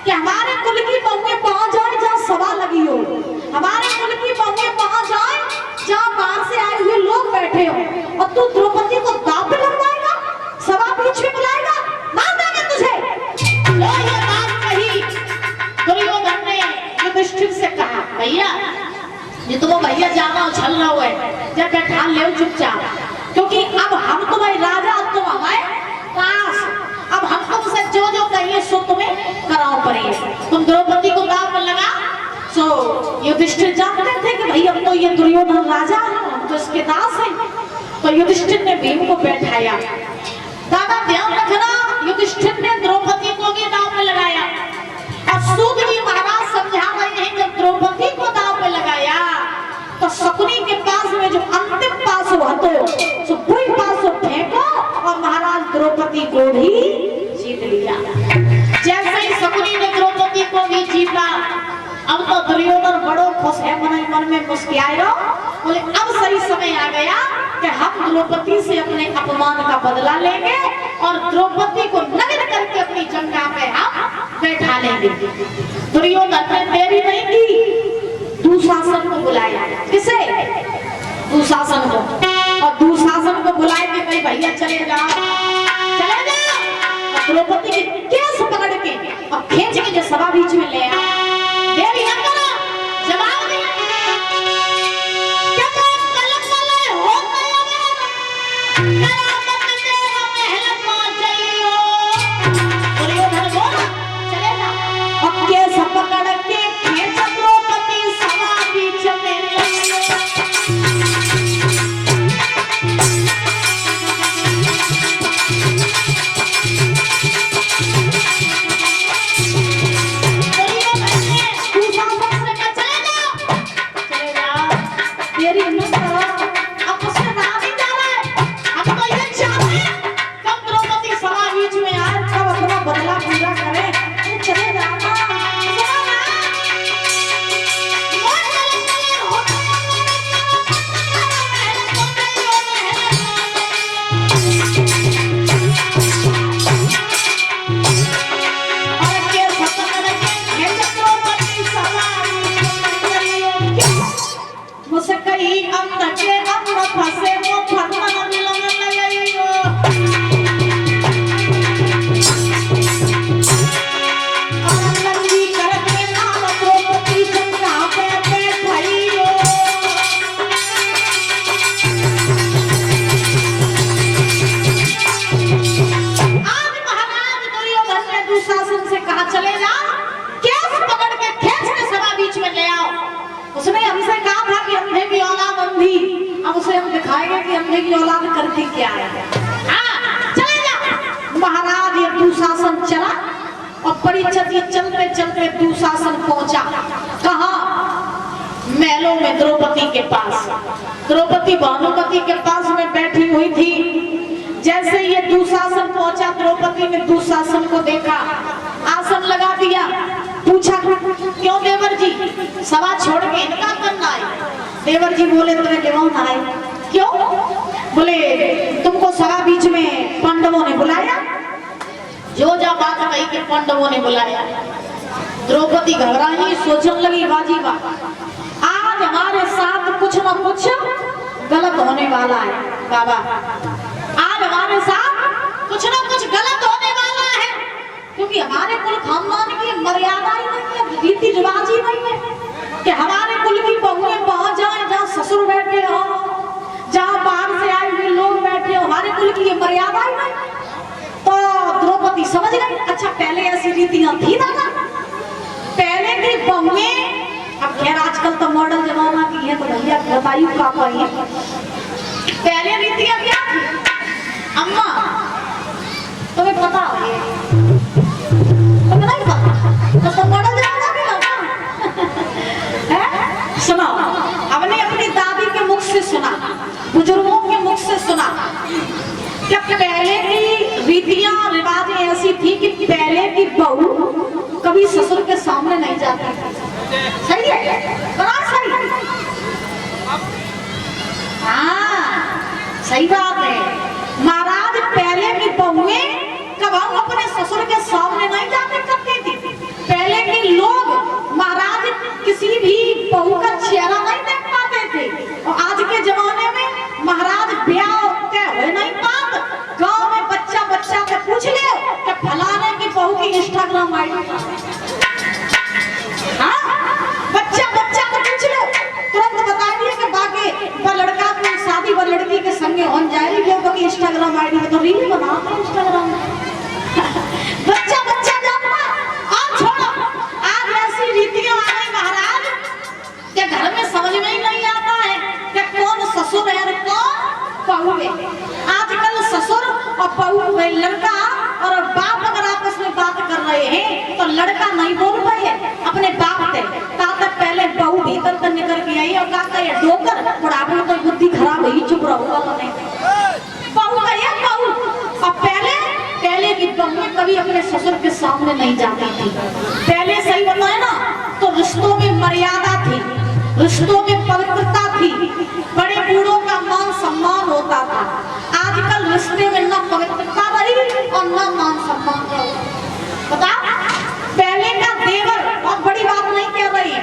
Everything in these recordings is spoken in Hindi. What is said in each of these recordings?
कि हमारे कुल की बहुएं वहां जाए जहाँ सभा लगी हो, हमारे कुल की बहुएं वहां जाए जहाँ बाहर से आए हुए लोग बैठे हो, और तू द्रौपदी को दांव पे लगवाएगा, सभा बीच में बुलाएगा, मार देंगे तुझे। ये बात कही दुर्योधन ने युधिष्ठिर से कहा, भैया ये तो वो भैया जाना उछल रहा हुआ है, जब बैठा ले चुपचाप, क्योंकि अब हम तुम्हारे राजा, अब तुम हमारे दास, अब हम तुमसे जो जो कहिए सो तुम्हें कराओ पड़ेगा। तुम द्रौपदी को दांव में लगा। सो युधिष्ठिर जानते थे कि भाई अब तो ये दुर्योधन राजा है, तो इसके दास है। तो युधिष्ठिर ने भीम को बैठाया। दादा ध्यान रखना, युधिष्ठिर ने द्रौपदी को भी दांव में लगाया। और सूत जी महाराज समझा रहे हैं, जब द्रौपदी को दांव में लगाया तो शकुनी के पास में जो अंतिम पास हुआ तो वही पास फेंको, और महाराज द्रौपदी को भी जीत लिया। जैसे ही शकुनी ने द्रौपदी को भी जीता, अब तो दुर्योधन बड़ो खुश है, मन में मुस्कुराए रहो, बोले अब सही समय आ गया कि हम द्रौपदी से अपने अपमान का बदला लेंगे और द्रौपदी को नग्न करके अपनी जंगा पे हम बैठा लेंगे। दुर्योधन ने देरी नहीं की, दुशासन को बुलाया। किसे? दुशासन को। और दुशासन को बुलाए के भाई भैया चले जाओ, चले जाओ। और द्रौपदी के केस पकड़ के और खींच के जो सभा बीच में ले आया। देवी न करो, जवाब दिया। क्या तुम कलम वाले हो गया? दुर्योधन बोला, चले जाओ। और केस पकड़ के खींच द्रौपदी सभा बीच में ले आया। महाराज ये दुशासन चला और परिचय चलते चलते दुशासन पहुंचा कहाँ? महलों में द्रौपदी के पास। द्रौपदी भानुमति के पास में बैठी हुई थी। जैसे ये दुशासन पहुंचा, द्रौपदी ने दुशासन को देखा, आसन लगा दिया। पूछा, क्यों देवर जी सभा छोड़ के इनका करना है? देवर जी बोले, तुम्हें लेवाना है। क्यों? बोले तुमको सभा बीच में पांडवों ने बुलाया। जो जा बात कही कि पांडवों ने बुलाया। द्रौपदी घबराई, सोचने लगी, बाजी वाह, आज हमारे साथ कुछ न कुछ गलत होने वाला है। बाबा आज हमारे साथ कुछ न कुछ गलत होने वाला है, क्योंकि हमारे कुल खानदान की मर्यादा ही नहीं है, रीति रिवाज ही नहीं है कि हमारे कुल की बहुएं वहां जाए जहाँ ससुर बैठे हो, जहाँ बाहर से आए हुए लोग बैठे हो। हमारे कुल की ये मर्यादा ही नहीं। तो द्रौपदी समझ गई, अच्छा पहले ऐसी रीतियां थी ना, पहले की बहुएं, अब खैर आजकल तो मॉडल जमाना की है तो भैया बताइए का पाइए, पहले रीतियां क्या थी? अम्मा तुम्हें पता है? तुम्हें नहीं पता तो मॉडल जमाना भी है। सुनो, हमने अपनी दादी के मुख से सुना, बुजुर्गों के मुख से सुना कि पहले की रीतियां रिवाजें ऐसी थी कि पहले की बहू कभी ससुर के सामने नहीं जाती। सही है? बड़ा सही। हाँ सही बात है महाराज, पहले की बहुएं कब हम अपने ससुर के सामने नहीं जाते करती थी। Instagram ID. हाँ, बच्चा बच्चा को पूछ लो, तुरंत बता दिए कि बाकी पर लड़का को शादी पर लड़की के संगे होन जाएगी क्योंकि इंस्टाग्राम आईडी में तो रील बनाते हैं इंस्टाग्राम में। बच्चा बच्चा जानता, आज छोड़ो, आज ऐसी रीतियां आ गई महाराज कि घर में समझ में ही नहीं आता है कि कौन ससुर है और कौन बहू है। आजकल ससुर और बहू है, लड़का और बाप अगर आपस में बात कर रहे हैं तो लड़का नहीं बोल पाए अपने बाप से, ताकत पहले बहू भीतर तक निकल के आई और कहा ये डोकर बुढ़ापे में तो बुद्धि खराब हुई, चुप रहोगा तो नहीं। बहू का ये बहू, और पहले की बहू कभी अपने ससुर के सामने नहीं जाती थी। पहले सही बताए ना तो रिश्तों में मर्यादा थी, रिश्तों में पवित्रता थी, बड़े बूढ़ों का मान सम्मान होता था। आजकल रिश्ते में न पवित्रता रही और न मान सम्मान रहा। पता पहले का देवर, बहुत बड़ी बात नहीं कह रही,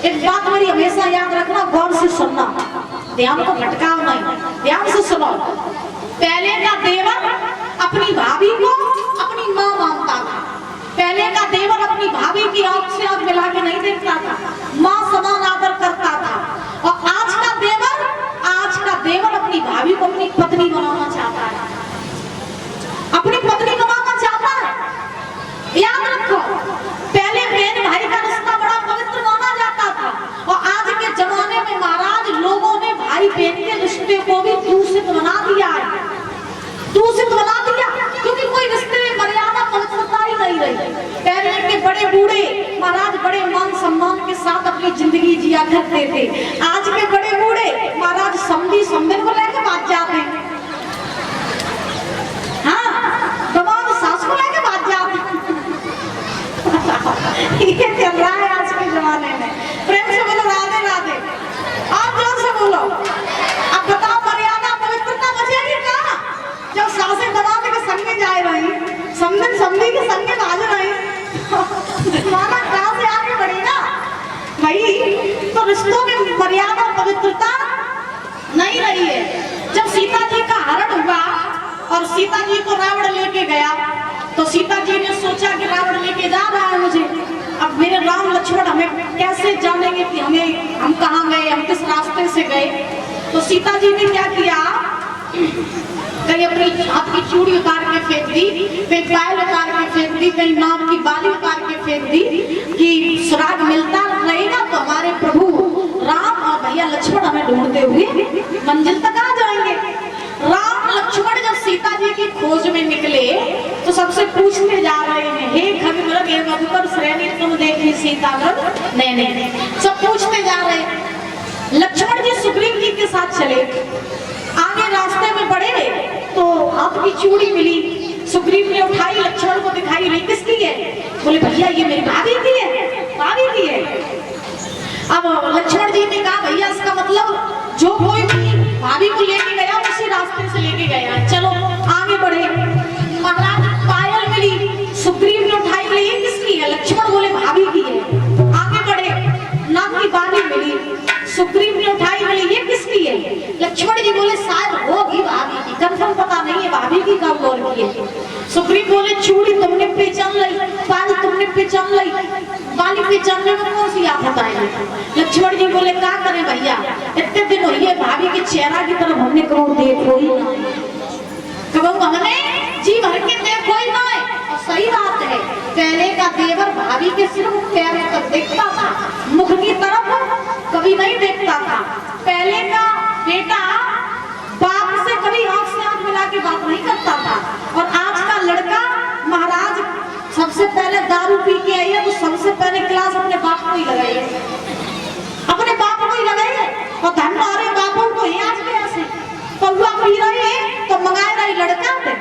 एक बात मेरी हमेशा याद रखना, गौर से सुनना, ध्यान को भटकाओ नहीं, ध्यान से सुनो। पहले का देवर अपनी भाभी को अपनी माँ मानता था। पहले का देवर अपनी भाभी की आंख से आंख मिला के नहीं देखता था, माँ समान आदर करता था। और आज का देवर अपनी भाभी को अपनी पत्नी बनाना चाहता है, अपनी पत्नी बनाना चाहता है। याद रखो, पहले बहन भाई का रिश्ता बड़ा पवित्र माना जाता था और आज के जमाने में महाराज लोगों ने भाई बहन के रिश्ते को भी दूषित बना दिया है, दूषित बना दिया, क्योंकि कोई रिश्ते में मर्यादा पवित्रता ही नहीं रही। पहले के बड़े बूढ़े महाराज बड़े मान सम्मान के साथ अपनी जिंदगी जिया करते थे। आज के बड़े बूढ़े महाराज समधी समधन को लेकर बात जाते हैं, हाँ दमाद सास को लेकर बात जाते ये चल रहा है आज के जमाने में। प्रेम से बोलो राधे राधे, आप जोर से बोलो। अब बताओ मर्यादा पवित्रता बचेगी कहाँ जब सासें दमाद के संगे जाए रही, समधन समधी के संगे बाज रही, माना कहाँ से आगे बढ़ी ना भाई। तो रिश्तों में मर्यादा पवित्रता नहीं रही है। जब सीता जी का हरण हुआ और सीता जी को रावण लेके गया तो सीता जी ने सोचा कि रावण लेके जा रहा है मुझे, अब मेरे राम लक्ष्मण हमें कैसे जानेंगे कि हम कहाँ गए, हम किस रास्ते से गए। तो सीता जी ने क्या किया, कहीं अपनी हाथ की चूड़ी उतार के फेंक दी, कहीं पायल उतार के फेंक दी, कहीं नाक की बाली उतार के फेंक दी कि सुराग मिलता रहेगा तो हमारे प्रभु राम और भैया लक्ष्मण हमें ढूंढते हुए मंजिल तक आ जाएंगे। राम लक्ष्मण जब सीता जी की खोज में निकले तो सबसे पूछते जा रहे हैं, हे खगमृग हे मधुकर श्रेणी तुम देखी सीता नैने, सब पूछते जा रहे हैं। लक्ष्मण जी सुग्रीव जी के साथ चले, आगे रास्ते में बढ़े तो हाथ की चूड़ी मिली, सुग्रीव ने उठाई, लक्ष्मण को दिखाई, नहीं किसकी है? बोले भैया ये मेरी भाभी की है, भाभी की है। अब लक्ष्मण जी ने कहा भैया इसका मतलब जो कोई भी भाभी को लेके गया उसी रास्ते से लेके गया, चलो आगे बढ़े। महाराज पायल मिली, सुग्रीव ने उठाई, बोले ये किसकी है? लक्ष्मण बोले भाभी की है। आगे बढ़े, नाक की बाली मिली, सुग्रीव ने उठाई, बोले ये किसकी है? लक्ष्मण जी बोले शायद होगी भाभी की, कंफर्म पता नहीं है भाभी की कब और की है। सुग्रीव बोले चूड़ी तुमने पहचान ली, पायल तुमने पहचान ली, बाली पहचानने में कौन सी आफत आएगी? लक्ष्मण जी बोले क्या करें भैया, इतने दिन हो गए भाभी के चेहरा की तरफ हमने कभी देखो ही ना, कब हमने जी भर के देखो ही ना। और सही बात है, पहले का देवर भाभी के सिर्फ पैर तक देखता था, मुख की तरफ कभी नहीं देखता था। पहले का बेटा बाप से कभी आंख से आंख मिला के बात नहीं करता था। और आज का लड़का महाराज सबसे पहले दारू पी के आई है तो सबसे पहले क्लास अपने बाप को ही लगाई है, अपने बाप को ही लगाई है। और धन मारे बापों को ही आज कैसे पौवा पी रहे हैं तो मंगाए रही लड़का थे,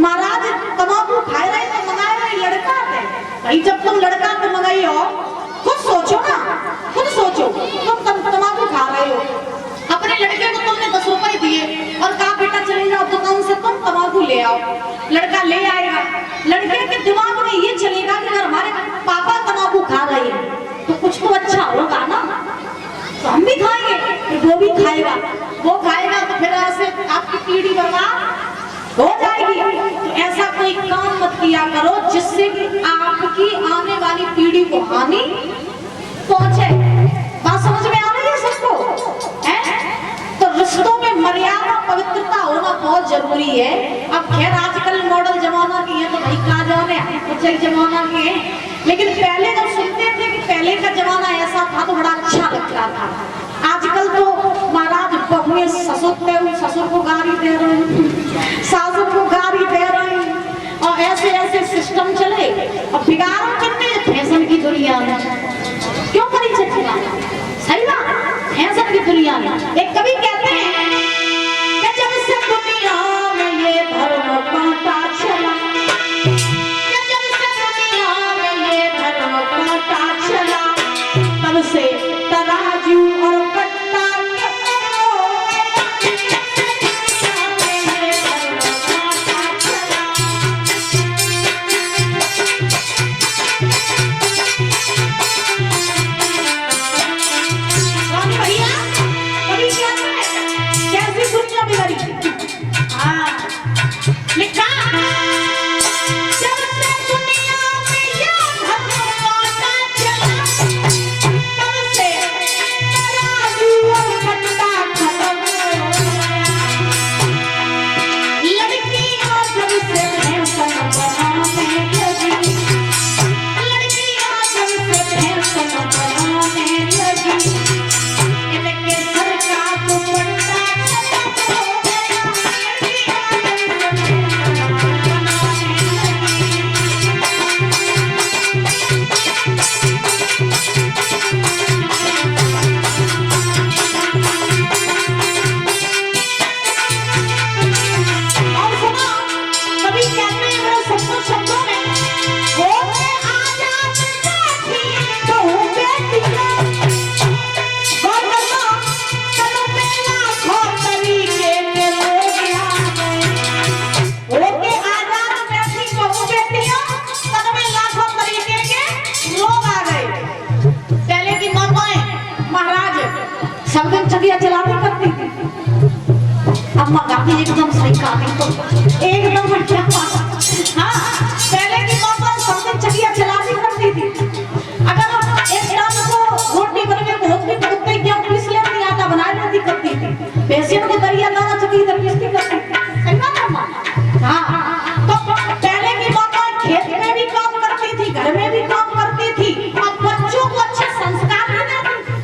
महाराज तंबाकू खाए रहे तो मंगाए रही लड़का थे। भाई जब तुम लड़का तो मंगाई हो, खुद सोचो ना, खुद सोचो, तुम तंबाकू खा रहे हो, अपने लड़के को तुमने 10 रुपए दिए और कहा बेटा चले जाओ दुकान से तुम तंबाकू ले आओ, लड़का ले आएगा। लड़के के दिमाग में ये चलेगा कि अगर हमारे पापा तंबाकू खा रहे हैं तो कुछ तो अच्छा होगा ना, तो हम भी खाएंगे, फिर वो भी खाएगा, वो खाएगा तो फिर ऐसे आपकी पीढ़ी बर्बाद हो जाएगी। तो ऐसा कोई काम मत किया करो जिससे कि आपकी आने वाली पीढ़ी को हानि पहुंचे। बात समझ में आ रही है सबको? है तो रिश्तों में मर्यादा पवित्रता होना बहुत जरूरी है। अब खैर आजकल मॉडल जमाना की है तो भाई कहा जाने कुछ जमाना की है, लेकिन पहले जब सुनते थे कि पहले का जमाना ऐसा था तो बड़ा अच्छा लगता था। आजकल तो महाराज बहुएं ससुर को गाली दे रहे हैं, सासुर को गाली दे रहे हैं और ऐसे ऐसे सिस्टम चले और बिगाड़ करते हैं फैशन की दुनिया में। क्यों करी चचला? सही बात, फैशन की दुनिया में। एक कवि कहते हैं कि जब से दुनिया में ये धर्म कांटा चला, जब से दुनिया में ये धर्म कांटा चला, तब से तराजू और कट्टा चलाती करती थी। अम्मा गाती एकदम सही गाती तो एकदम बढ़िया। हाँ, पहले की मामा सब चकिया चलाती करती थी। अगर एक डाल को रोटी बन के पहुंचने तो कुत्ते क्या पीस लेती, आटा बना लेती करती थी। बेसिन को दरिया दाना चकी इधर पीसती करती थी। सही बात है अम्मा? हाँ, तो पहले की मामा खेत में भी काम करती थी, घर में भी काम करती थी और बच्चों को अच्छे संस्कार भी देती थी।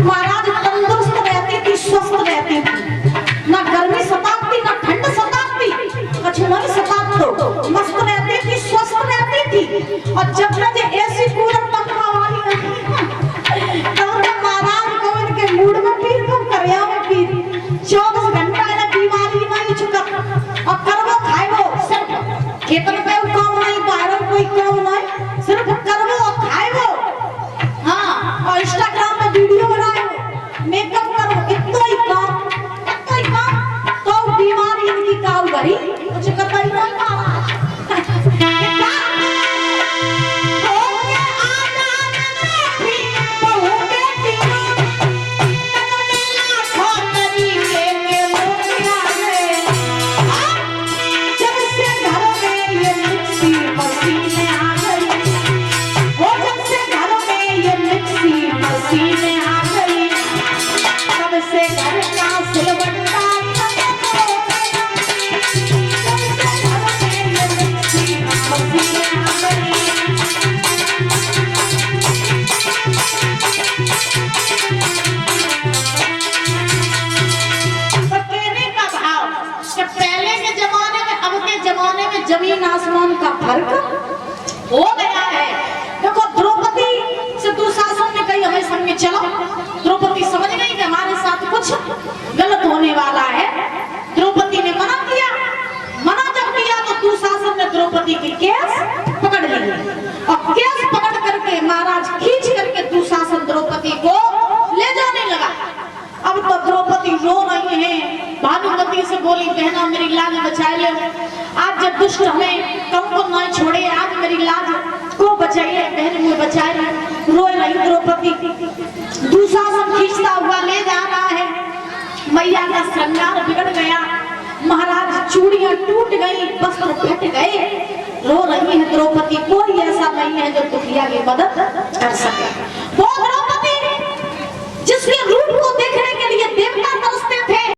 महाराज तंदुरुस्त रहती थी, स्वस्थ रहती थी, ना गर्मी सताती ना ठंड सताती, कछुआई सताती तो मस्त रहती थी, स्वस्थ रहती थी। और जब मुझे ऐसी कूलर पंखा वाली तो महाराज को इनके मूड में पीर को करया में पीर 24 घंटा इन्हें बीमारी नहीं चुका और करवो खाएवो सिर्फ खेतन पे काम नहीं, बाहर कोई काम नहीं, सिर्फ करवो और खाएवो। हाँ, और इंस्टाग्राम में वीडियो बनाए, मेकअप करो, इतना ही काम तो बीमारी इनकी काऊ भरी कुछ करता ही नहीं जमीन आसमान का फर्क हो गया है। देखो द्रौपदी से दुशासन ने कही हमें संग में चलो, द्रौपदी समझ गई कि हमारे साथ कुछ गलत होने वाला है। द्रौपदी ने मना किया, मना जब किया तो दुशासन ने द्रौपदी की केस पकड़ ली और केस पकड़ करके महाराज खींच करके दुशासन द्रौपदी को ले जाने लगा। अब तो द्रौपदी रो रही है, भानुमति से बोली बहना मेरी लाज बचा ले, आज जब दुष्ट हमें कम को न छोड़े, आज मेरी लाज को बचाइए, बहन मुझे बचाए। रो रही द्रौपदी, दुशासन खींचता हुआ ले जा रहा है। मैया का श्रृंगार बिगड़ गया, महाराज चूड़ियां टूट टूट गई, वस्त्र फट गए, रो रही है द्रौपदी। कोई ऐसा नहीं है जो दुखिया की मदद कर सके।